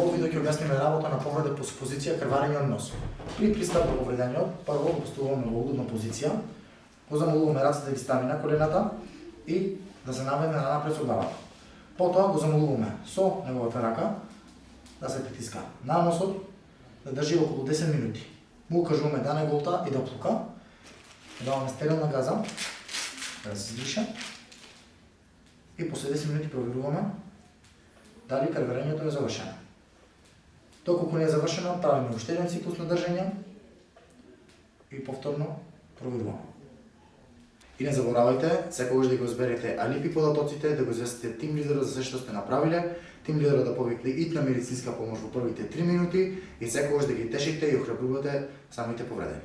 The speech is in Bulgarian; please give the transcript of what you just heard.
Во овој видео ќе објасниме работа на повреда по позиција крварење од нос. При пристап до повредениот, прво го поставуваме во удобна позиција, го замолуваме рацете да ги стави на колената и да се наведне напред со главата. Потоа го замолуваме со неговата рака да се притиска на носот, да држи околу 10 минути. Му укажуваме да не голта и да плука. Даваме стерилна газа, да се издиша. И после 10 минути проверуваме дали крварењето е завршено. Доколку не е завршено, правиме уште еден циклус на држење и повторно проверуваме. И не заборавајте, секогаш да го зберете алипи податоците, да го известите тим лидерот за се што сте направиле, тим лидерот да повикне итна медицинска помош во првите 3 минути и секогаш да ги тешите и охрабрувате самите повредени.